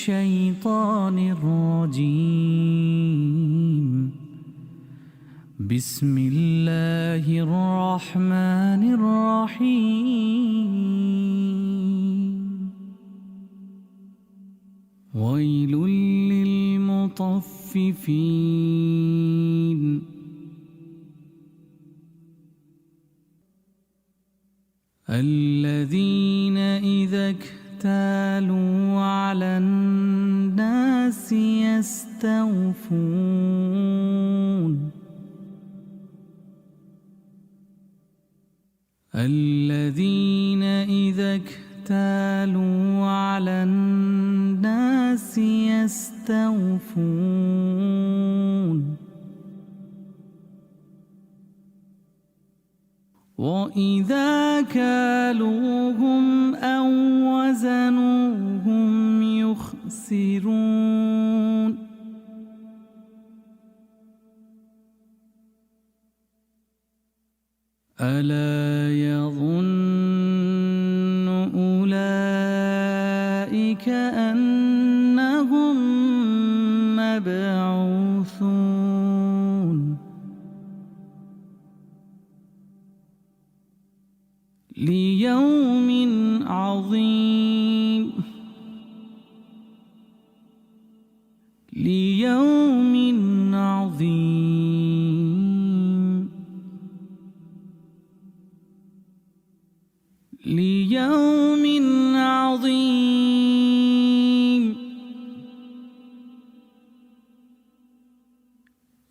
الشيطان الرجيم. بسم الله الرحمن الرحيم. ويل للمطففين الذين إذا اكتالوا على الناس يستوفون الذين إذا اكتالوا على الناس يستوفون وإذا كالوهم أو وزنوهم يخسرون ألا يظن أولئك أنهم مبعوثون ليوم عظيم ليوم عظيم ليوم عظيم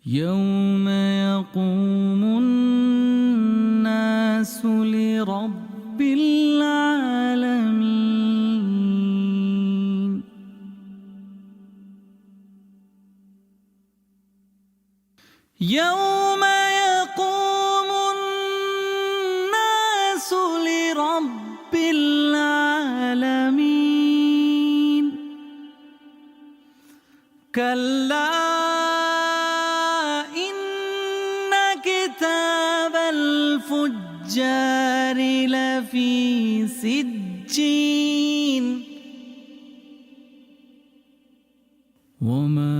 يوم يقوم الناس لرب العالمين. يوم يقوم الناس لرب العالمين. كلا إن كتاب الفجار لفي سجين وما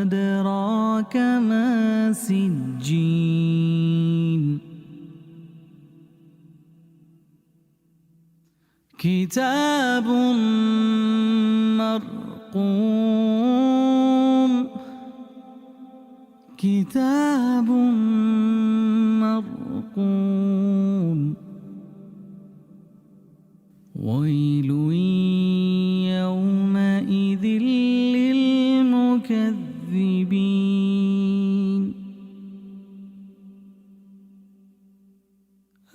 أدراك ما سجين كتاب مرقوم كتاب مرقوم ويل يومئذ للمكذبين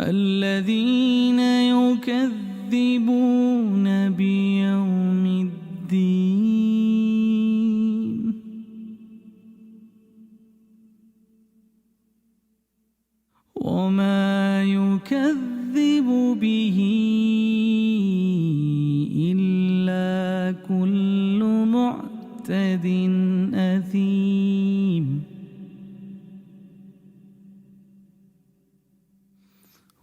الذين يكذبون بيوم الدين وما يكذب به إلا كل معتد أثيم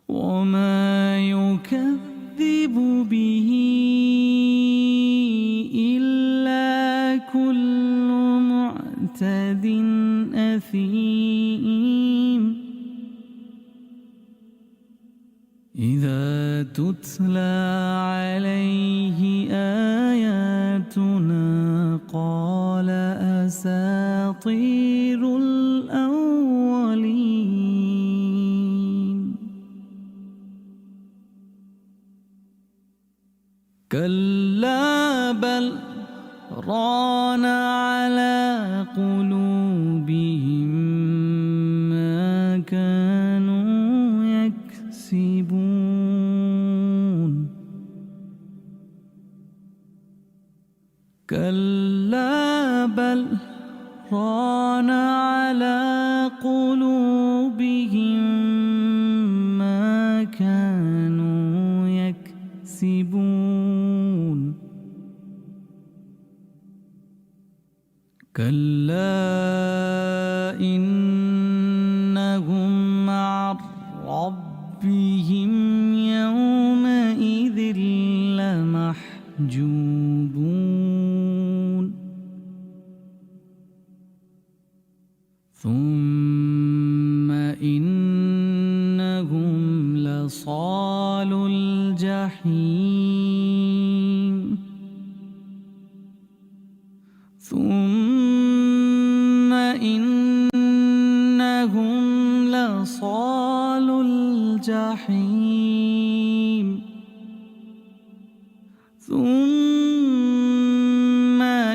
وما يكذب به إلا كل معتد أثيم إذا تتلى عليه آياتنا قال أساطير الأولين. كلا بل ران على قلوبهم ما كانوا يكسبون. كلا بل ران على قلوبهم ما كانوا يكسبون. كلا إنهم عن ربهم يومئذ لمحجوبون. لمحجوبون ثم إنهم لصالو الجحيم ثم إنهم لصالو الجحيم ثم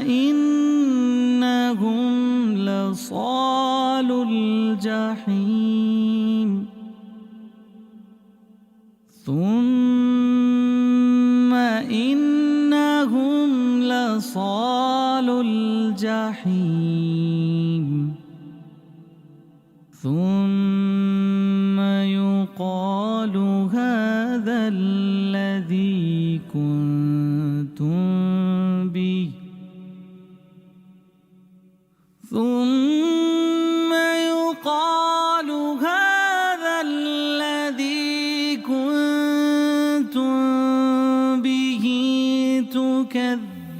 إنهم لصالو الجحيم ثم إنهم لصالو الجحيم ثم يقال هذا الذي كنتم به ثم يقال هذا الذي كنتم به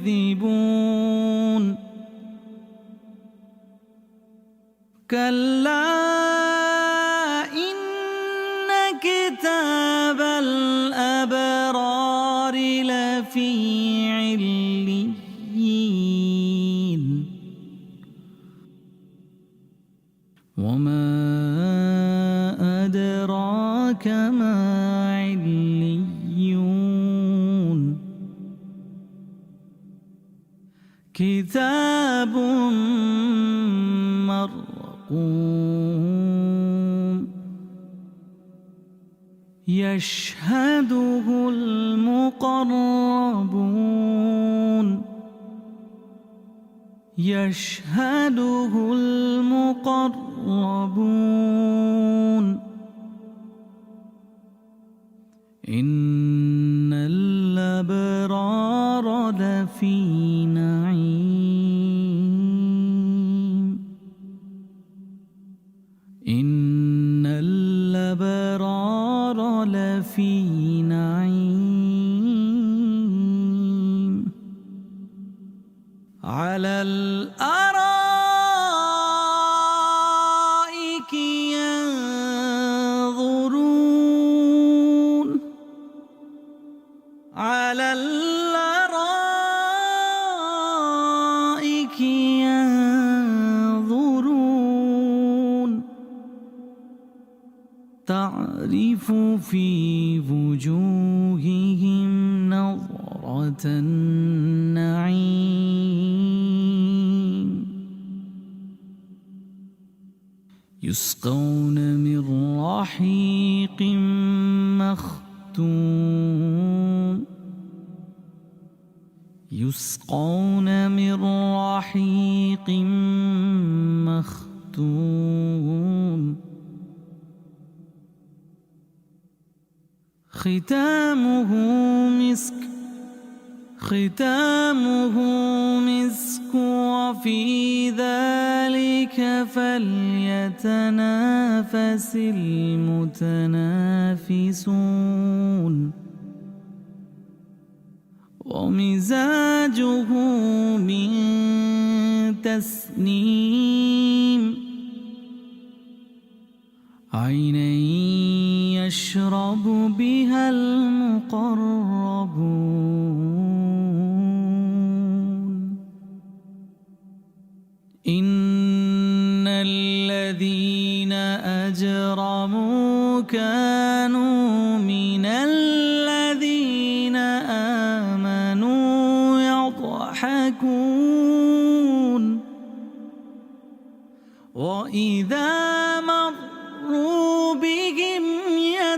تكذبون كلا إن كتاب الأبرار لفي عليين وما أدراك ما عليون كتاب مرقوم يشهده المقربون يشهده المقربون إن الأبرار لفي نعيم إن الأبرار لفي نعيم على الأرائك ينظرون على الأرائك ينظرون تعرف في وجوههم نظرة النعيم يسقون من رحيق مختوم يسقون من رحيق مختوم ختامه مسك وفي ذلك فليتنافس المتنافسون ومزاجه من تسنيم عينا يشرب بها المقربون إن الذين أجرموا كانوا من الذين آمنوا يضحكون وإذا مروا بهم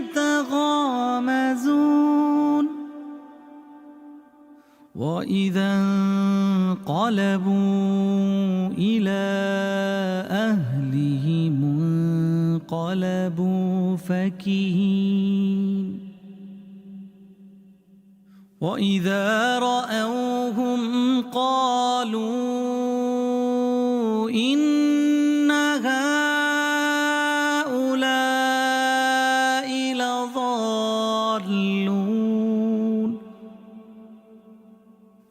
يتغامزون وإذا انقلبوا إلى أهلهم انقلبوا فكهين وإذا رأوهم قالوا إن هؤلاء لضالون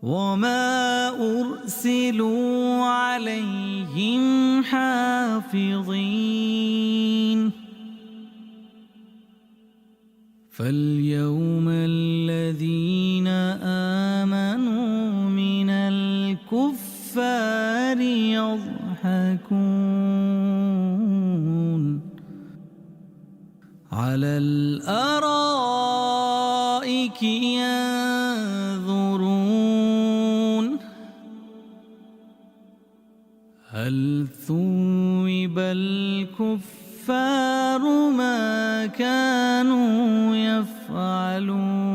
وما أرسلوا عليهم حافظين فاليوم الذين آمنوا من الكفار يضحكون على الأرائك ينظرون هل ثوب الكفار ما كانوا يفعلون